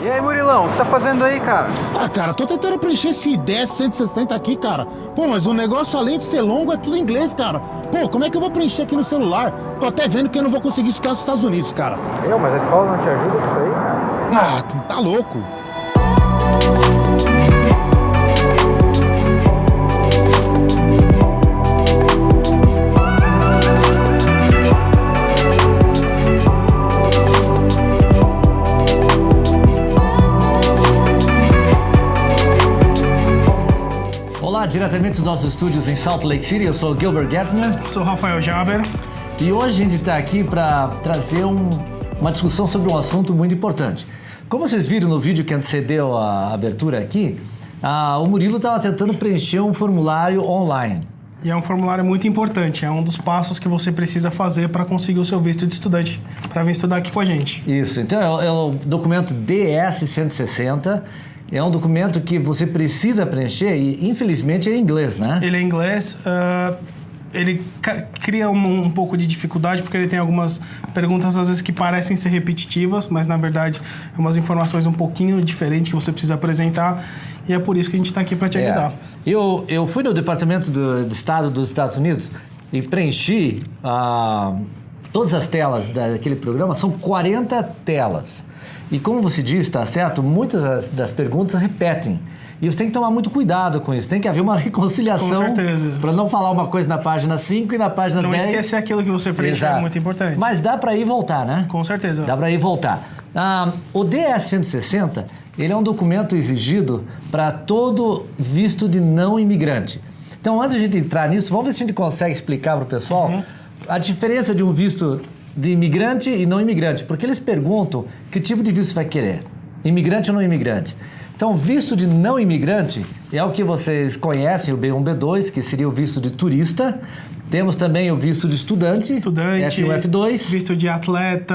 E aí, Murilão, o que tá fazendo aí, cara? Ah, cara, tô tentando preencher esse ID 160 aqui, cara. Pô, mas o negócio, além de ser longo, é tudo em inglês, cara. Pô, como é que eu vou preencher aqui no celular? Tô até vendo que eu não vou conseguir estudar nos Estados Unidos, cara. Mas a escola não te ajuda com isso aí, cara? Ah, tá louco. Olá, diretamente dos nossos estúdios em Salt Lake City, eu sou o Gilbert Gertner. Sou Rafael Jaber. E hoje a gente está aqui para trazer uma discussão sobre um assunto muito importante. Como vocês viram no vídeo que antecedeu a abertura aqui, o Murilo estava tentando preencher um formulário online. E é um formulário muito importante, é um dos passos que você precisa fazer para conseguir o seu visto de estudante, para vir estudar aqui com a gente. Isso, então é o documento DS-160. É um documento que você precisa preencher e, infelizmente, é em inglês, né? Ele é em inglês, ele cria um pouco de dificuldade porque ele tem algumas perguntas, às vezes, que parecem ser repetitivas, mas, na verdade, é umas informações um pouquinho diferentes que você precisa apresentar e é por isso que a gente está aqui para te ajudar. Eu fui no Departamento de Estado dos Estados Unidos e preenchi todas as telas daquele programa, são 40 telas. E como você disse, tá certo, muitas das perguntas repetem. E você tem que tomar muito cuidado com isso. Tem que haver uma reconciliação. Com certeza. Para não falar uma coisa na página 5 e na página 10. Não esquecer aquilo que você preencheu, é muito importante. Mas dá para ir e voltar, né? Com certeza. Dá para ir e voltar. O DS-160, ele é um documento exigido para todo visto de não imigrante. Então, antes de a gente entrar nisso, vamos ver se a gente consegue explicar para o pessoal a diferença de um visto de imigrante e não imigrante, porque eles perguntam que tipo de visto você vai querer, imigrante ou não imigrante. Então, visto de não imigrante é o que vocês conhecem, o B1, B2, que seria o visto de turista. Temos também o visto de estudante, F1, F2. Visto de atleta.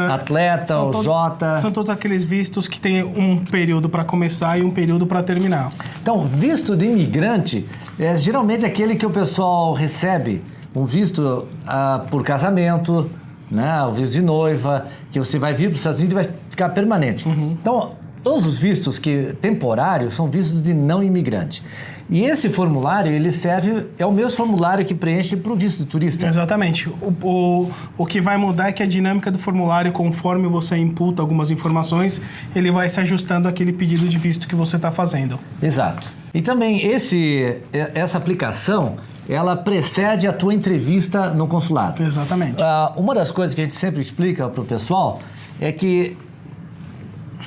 O J. São todos aqueles vistos que tem um período para começar e um período para terminar. Então, visto de imigrante é geralmente aquele que o pessoal recebe, um visto por casamento, né, o visto de noiva, que você vai vir para os Estados Unidos e vai ficar permanente. Então, todos os vistos temporários são vistos de não imigrante. E esse formulário, ele é o mesmo formulário que preenche para o visto de turista. Exatamente. O que vai mudar é que a dinâmica do formulário, conforme você imputa algumas informações, ele vai se ajustando àquele pedido de visto que você está fazendo. Exato. E também essa aplicação, ela precede a tua entrevista no consulado. Exatamente. Uma das coisas que a gente sempre explica para o pessoal é que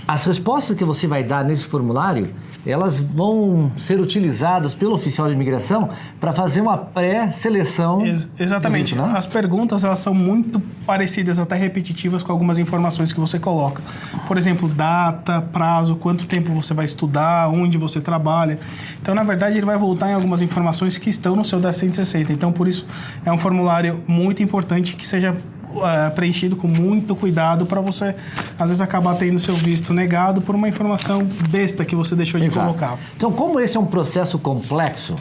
as respostas que você vai dar nesse formulário, elas vão ser utilizadas pelo oficial de imigração para fazer uma pré-seleção. Exatamente. Visto, né? As perguntas, elas são muito parecidas, até repetitivas, com algumas informações que você coloca. Por exemplo, data, prazo, quanto tempo você vai estudar, onde você trabalha. Então, na verdade, ele vai voltar em algumas informações que estão no seu DS-160. Então, por isso, é um formulário muito importante que seja preenchido com muito cuidado para você, às vezes, acabar tendo seu visto negado por uma informação besta que você deixou de colocar. Então, como esse é um processo complexo,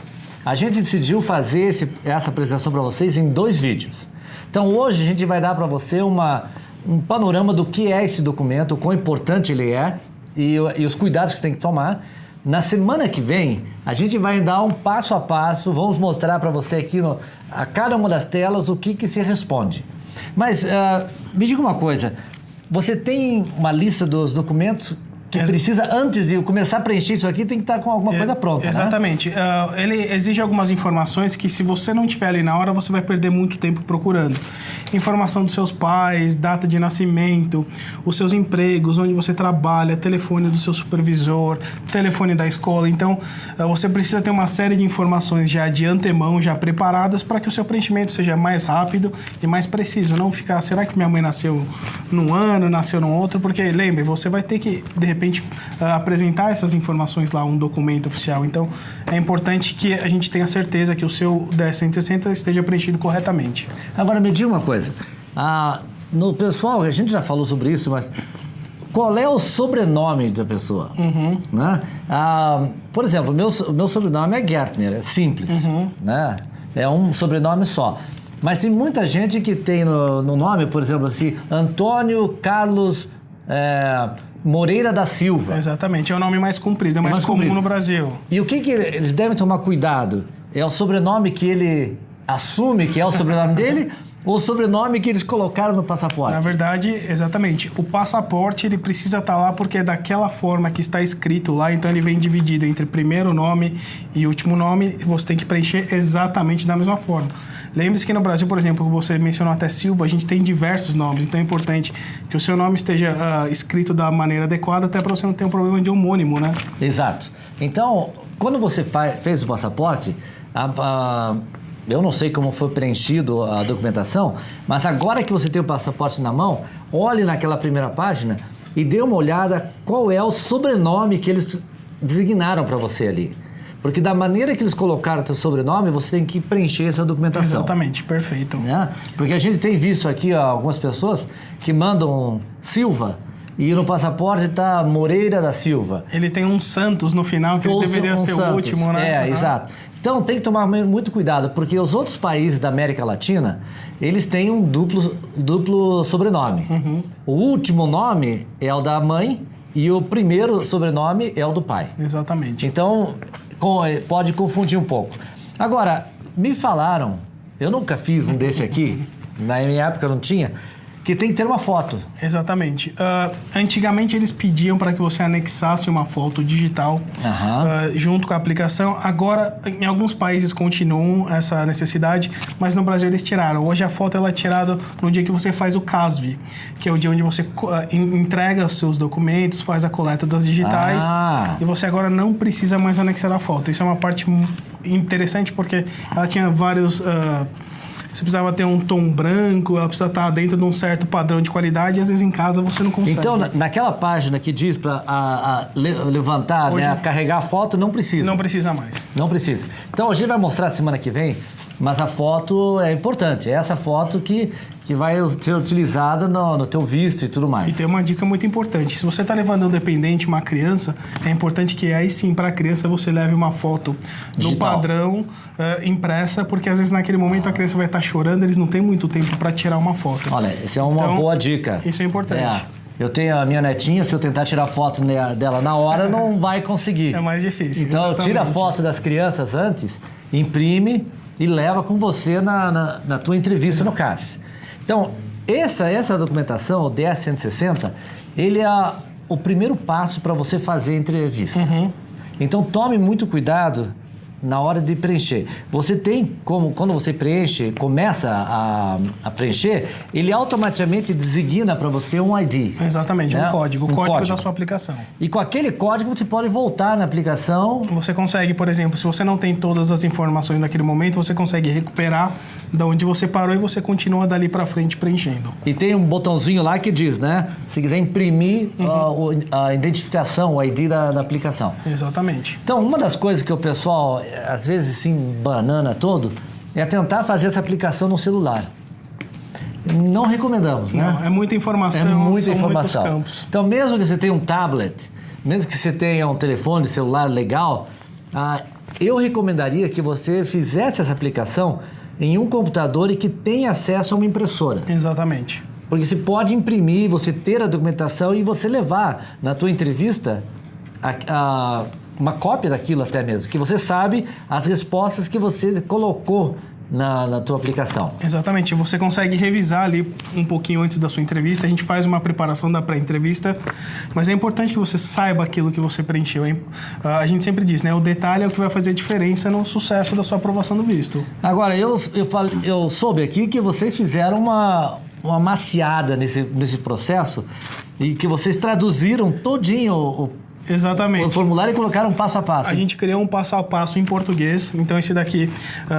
a gente decidiu fazer essa apresentação para vocês em 2 vídeos. Então, hoje a gente vai dar para você um panorama do que é esse documento, o quão importante ele é e os cuidados que você tem que tomar. Na semana que vem, a gente vai dar um passo a passo, vamos mostrar para você aqui a cada uma das telas o que se responde. Mas me diga uma coisa, você tem uma lista dos documentos que precisa, antes de começar a preencher isso aqui, tem que estar com alguma coisa pronta, exatamente. Né? Ele exige algumas informações que, se você não tiver ali na hora, você vai perder muito tempo procurando. Informação dos seus pais, data de nascimento, os seus empregos, onde você trabalha, telefone do seu supervisor, telefone da escola. Então, você precisa ter uma série de informações já de antemão, já preparadas, para que o seu preenchimento seja mais rápido e mais preciso. Não ficar, será que minha mãe nasceu num ano, nasceu num outro? Porque, lembre, você vai ter que, de repente, apresentar essas informações lá, um documento oficial. Então, é importante que a gente tenha certeza que o seu DS-160 esteja preenchido corretamente. Agora, me diga uma coisa. No pessoal, a gente já falou sobre isso, mas qual é o sobrenome da pessoa? Né? Por exemplo, o meu sobrenome é Gertner, é simples. Né? É um sobrenome só. Mas tem muita gente que tem no nome, por exemplo, assim, Antônio Carlos Moreira da Silva. Exatamente, é o nome mais comprido, é mais comum comprido no Brasil. E o que eles devem tomar cuidado? É o sobrenome que ele assume que é o sobrenome dele ou o sobrenome que eles colocaram no passaporte? Na verdade, exatamente. O passaporte, ele precisa estar lá porque é daquela forma que está escrito lá, então ele vem dividido entre primeiro nome e último nome, e você tem que preencher exatamente da mesma forma. Lembre-se que no Brasil, por exemplo, você mencionou até Silva, a gente tem diversos nomes, então é importante que o seu nome esteja escrito da maneira adequada, até para você não ter um problema de homônimo, né? Exato. Então, quando você fez o passaporte, eu não sei como foi preenchido a documentação, mas agora que você tem o passaporte na mão, olhe naquela primeira página e dê uma olhada qual é o sobrenome que eles designaram para você ali. Porque da maneira que eles colocaram o seu sobrenome, você tem que preencher essa documentação. Exatamente, perfeito. Né? Porque a gente tem visto aqui algumas pessoas que mandam Silva e no passaporte está Moreira da Silva. Ele tem um Santos no final, que ele deveria ser Santos. O último, né? Exato. Então tem que tomar muito cuidado, porque os outros países da América Latina, eles têm um duplo sobrenome. O último nome é o da mãe e o primeiro sobrenome é o do pai. Exatamente. Então pode confundir um pouco. Agora, me falaram, eu nunca fiz um desse aqui, na minha época não tinha, que tem que ter uma foto. Exatamente. Antigamente eles pediam para que você anexasse uma foto digital junto com a aplicação. Agora, em alguns países continuam essa necessidade, mas no Brasil eles tiraram. Hoje a foto ela é tirada no dia que você faz o CASV, que é o dia onde você entrega os seus documentos, faz a coleta das digitais e você agora não precisa mais anexar a foto. Isso é uma parte interessante porque ela tinha vários... Você precisava ter um tom branco, ela precisa estar dentro de um certo padrão de qualidade e às vezes em casa você não consegue. Então, naquela página que diz para levantar, hoje, né, carregar a foto, não precisa. Não precisa mais. Não precisa. Então, a gente vai mostrar semana que vem, mas a foto é importante. É essa foto que vai ser utilizada no teu visto e tudo mais. E tem uma dica muito importante. Se você está levando um dependente, uma criança, é importante que aí sim, para a criança, você leve uma foto no padrão impressa, porque às vezes naquele momento a criança vai estar chorando, eles não têm muito tempo para tirar uma foto. Olha, essa é uma boa dica. Isso é importante. Eu tenho a minha netinha, se eu tentar tirar foto dela na hora, não vai conseguir. É mais difícil. Então, tira a foto das crianças antes, imprime e leva com você na tua entrevista no CAFES. Então, essa documentação, o DS-160, ele é o primeiro passo para você fazer a entrevista. Então, tome muito cuidado na hora de preencher. Você tem como, quando você começa a preencher, ele automaticamente designa para você um ID. Exatamente, né? um código da sua aplicação. E com aquele código você pode voltar na aplicação. Você consegue, por exemplo, se você não tem todas as informações naquele momento, você consegue recuperar da onde você parou e você continua dali para frente preenchendo. E tem um botãozinho lá que diz, né? Se quiser imprimir a identificação, o ID da aplicação. Exatamente. Então, uma das coisas que o pessoal, às vezes, assim, banana todo, é tentar fazer essa aplicação no celular. Não recomendamos, né? Não, é muita informação, é muita são informação. muitos campos. Então, mesmo que você tenha um tablet, mesmo que você tenha um telefone celular legal, eu recomendaria que você fizesse essa aplicação em um computador e que tenha acesso a uma impressora. Exatamente. Porque você pode imprimir, você ter a documentação e você levar na tua entrevista uma cópia daquilo até mesmo, que você sabe as respostas que você colocou na tua aplicação. Exatamente, você consegue revisar ali um pouquinho antes da sua entrevista, a gente faz uma preparação da pré-entrevista, mas é importante que você saiba aquilo que você preencheu. A gente sempre diz, né, o detalhe é o que vai fazer a diferença no sucesso da sua aprovação do visto. Agora, eu soube aqui que vocês fizeram uma maciada nesse processo e que vocês traduziram todinho Exatamente. o formulário e colocaram passo a passo. A gente criou um passo a passo em português. Então, esse daqui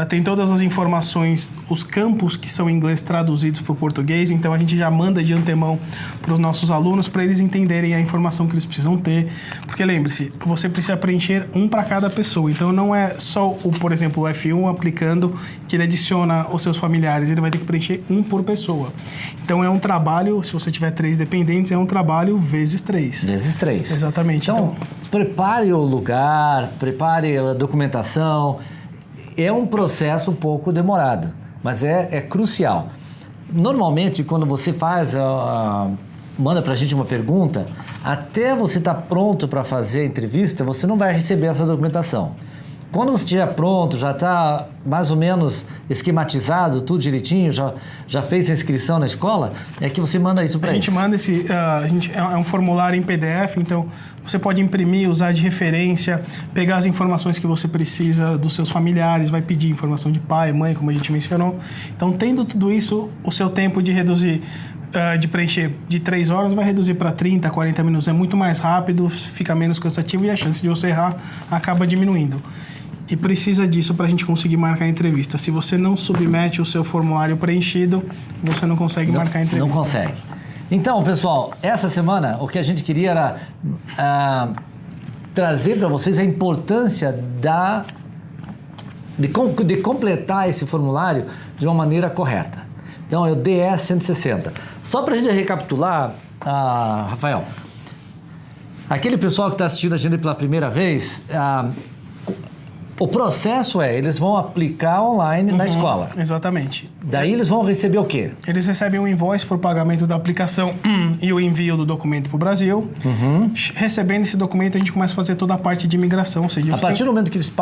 tem todas as informações, os campos que são em inglês traduzidos para o português. Então, a gente já manda de antemão para os nossos alunos para eles entenderem a informação que eles precisam ter. Porque, lembre-se, você precisa preencher um para cada pessoa. Então, não é só, por exemplo, o F1 aplicando que ele adiciona os seus familiares. Ele vai ter que preencher um por pessoa. Então, é um trabalho, se você tiver 3 dependentes, é um trabalho vezes 3. Vezes 3. Exatamente. Então, prepare o lugar, prepare a documentação. É um processo um pouco demorado, mas é crucial. Normalmente, quando você manda para a gente uma pergunta, Até você estar pronto para fazer a entrevista, você não vai receber essa documentação. Quando você estiver pronto, já está mais ou menos esquematizado, tudo direitinho, já fez a inscrição na escola, é que você manda isso para eles. A gente manda é um formulário em PDF, então você pode imprimir, usar de referência, pegar as informações que você precisa dos seus familiares, vai pedir informação de pai, mãe, como a gente mencionou. Então, tendo tudo isso, o seu tempo de reduzir, de preencher de 3 horas vai reduzir para 30, 40 minutos. É muito mais rápido, fica menos cansativo e a chance de você errar acaba diminuindo. E precisa disso para a gente conseguir marcar a entrevista. Se você não submete o seu formulário preenchido, você não consegue marcar a entrevista. Não consegue. Então, pessoal, essa semana o que a gente queria era trazer para vocês a importância de completar esse formulário de uma maneira correta. Então, é o DS 160. Só para a gente recapitular, Rafael, aquele pessoal que está assistindo a gente pela primeira vez... O processo eles vão aplicar online na escola. Exatamente. Daí eles vão receber o quê? Eles recebem um invoice por pagamento da aplicação e o envio do documento para o Brasil. Recebendo esse documento, a gente começa a fazer toda a parte de imigração. Ou seja, a partir do momento que eles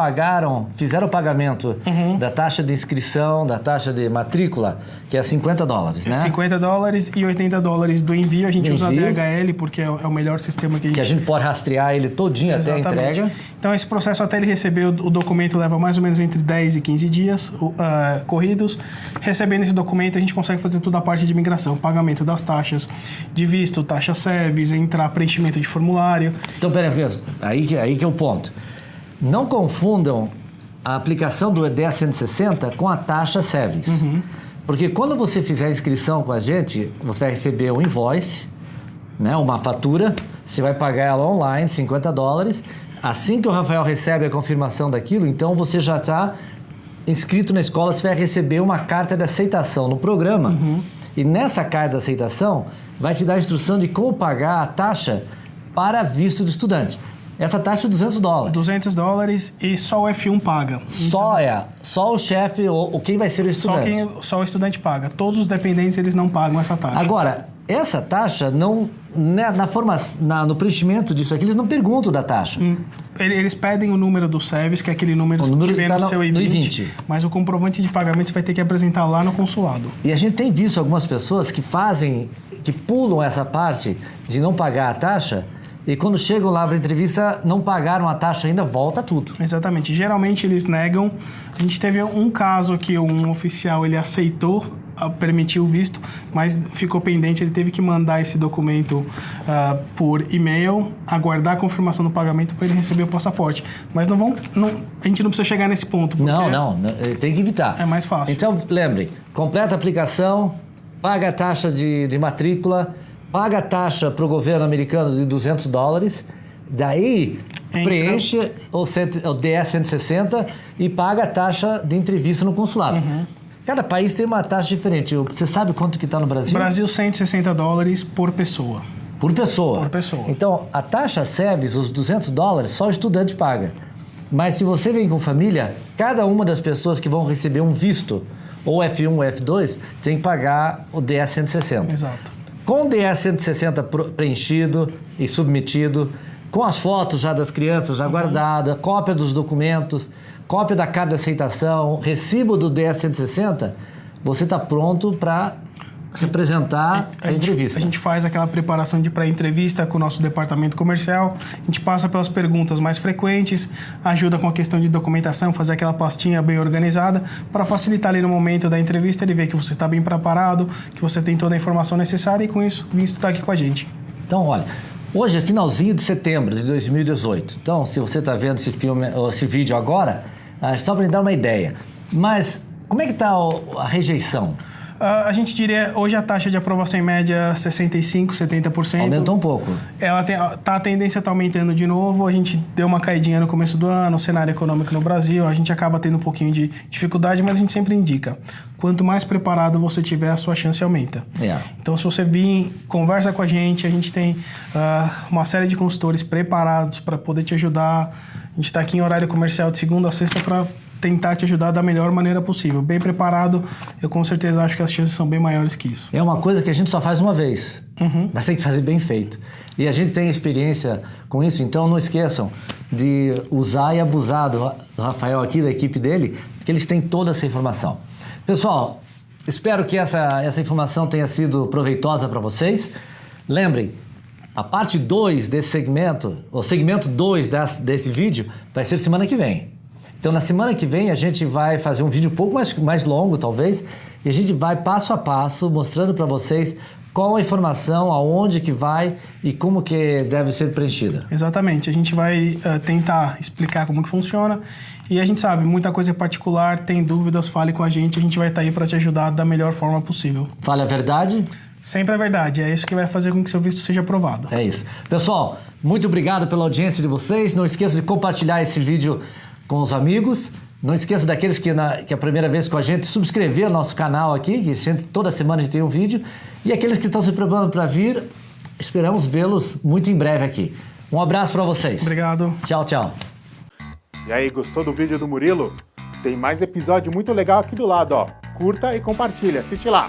fizeram o pagamento da taxa de inscrição, da taxa de matrícula, que é $50, né? $50 e $80 do envio. A gente usa a DHL porque é o melhor sistema que a gente... Que a gente pode rastrear ele todinho até a entrega. Então, esse processo até ele receber o documento leva mais ou menos entre 10 e 15 dias corridos. Recebendo esse documento, a gente consegue fazer toda a parte de imigração, pagamento das taxas de visto, taxa SEVIS, preenchimento de formulário. Então, peraí, aí que é o ponto. Não confundam a aplicação do DS 160 com a taxa SEVIS. Porque quando você fizer a inscrição com a gente, você vai receber um invoice, né, uma fatura, você vai pagar ela online, $50. Assim que o Rafael recebe a confirmação daquilo, então você já está inscrito na escola, você vai receber uma carta de aceitação no programa. E nessa carta de aceitação vai te dar a instrução de como pagar a taxa para visto de estudante. Essa taxa é $200. $200 e só o F1 paga. Só o chefe ou quem vai ser o estudante. Só o estudante paga. Todos os dependentes, eles não pagam essa taxa. Agora, essa taxa, não, no preenchimento disso aqui, eles não perguntam da taxa. Eles pedem o número do SEVIS, que é aquele número que vem no seu I-20, mas o comprovante de pagamento você vai ter que apresentar lá no consulado. E a gente tem visto algumas pessoas que pulam essa parte de não pagar a taxa, e quando chegam lá para a entrevista, não pagaram a taxa ainda, volta tudo. Exatamente. Geralmente eles negam. A gente teve um caso que um oficial ele aceitou, permitiu o visto, mas ficou pendente, ele teve que mandar esse documento por e-mail, aguardar a confirmação do pagamento para ele receber o passaporte. Mas a gente não precisa chegar nesse ponto. Não, tem que evitar. É mais fácil. Então, lembre, completa a aplicação, paga a taxa de matrícula, paga a taxa para o governo americano de $200, daí preenche o DS 160 e paga a taxa de entrevista no consulado. Cada país tem uma taxa diferente. Você sabe quanto que está no Brasil? Brasil, $160 por pessoa. Por pessoa? Por pessoa. Então, a taxa SEVIS, os $200, só o estudante paga. Mas se você vem com família, cada uma das pessoas que vão receber um visto, ou F1 ou F2, tem que pagar o DS 160. Exato. Com o DS 160 preenchido e submetido, com as fotos já das crianças já guardadas, cópia dos documentos, cópia da carta de aceitação, recibo do DS 160, você está pronto para se apresentar à entrevista. A gente faz aquela preparação de pré-entrevista com o nosso departamento comercial, a gente passa pelas perguntas mais frequentes, ajuda com a questão de documentação, fazer aquela pastinha bem organizada, para facilitar ali no momento da entrevista, ele vê que você está bem preparado, que você tem toda a informação necessária e com isso, o visto está aqui com a gente. Então, olha, hoje é finalzinho de setembro de 2018, então se você está vendo esse vídeo agora, só para me dar uma ideia. Mas como é que está a rejeição? A gente diria, hoje a taxa de aprovação em média 65%, 70%. Aumentou um pouco. A tendência está aumentando de novo, a gente deu uma caidinha no começo do ano, o cenário econômico no Brasil, a gente acaba tendo um pouquinho de dificuldade, mas a gente sempre indica, quanto mais preparado você tiver, a sua chance aumenta. Então, se você vir, conversa com a gente tem uma série de consultores preparados para poder te ajudar, a gente está aqui em horário comercial de segunda a sexta para tentar te ajudar da melhor maneira possível. Bem preparado, eu com certeza acho que as chances são bem maiores que isso. É uma coisa que a gente só faz uma vez, mas tem que fazer bem feito. E a gente tem experiência com isso, então não esqueçam de usar e abusar do Rafael aqui, da equipe dele, porque eles têm toda essa informação. Pessoal, espero que essa informação tenha sido proveitosa para vocês. Lembrem, a parte 2 desse segmento, o segmento 2 desse vídeo, vai ser semana que vem. Então, na semana que vem, a gente vai fazer um vídeo um pouco mais longo, talvez, e a gente vai passo a passo mostrando para vocês qual a informação, aonde que vai e como que deve ser preenchida. Exatamente, a gente vai tentar explicar como que funciona e a gente sabe, muita coisa é particular, tem dúvidas, fale com a gente vai estar aí para te ajudar da melhor forma possível. Fale a verdade. Sempre a verdade, é isso que vai fazer com que seu visto seja aprovado. É isso. Pessoal, muito obrigado pela audiência de vocês, não esqueça de compartilhar esse vídeo com os amigos. Não esqueça daqueles que é a primeira vez com a gente, subscrever o nosso canal aqui, que toda semana a gente tem um vídeo. E aqueles que estão se preparando para vir, esperamos vê-los muito em breve aqui. Um abraço para vocês. Obrigado. Tchau, tchau. E aí, gostou do vídeo do Murilo? Tem mais episódio muito legal aqui do lado, ó. Curta e compartilha. Assiste lá.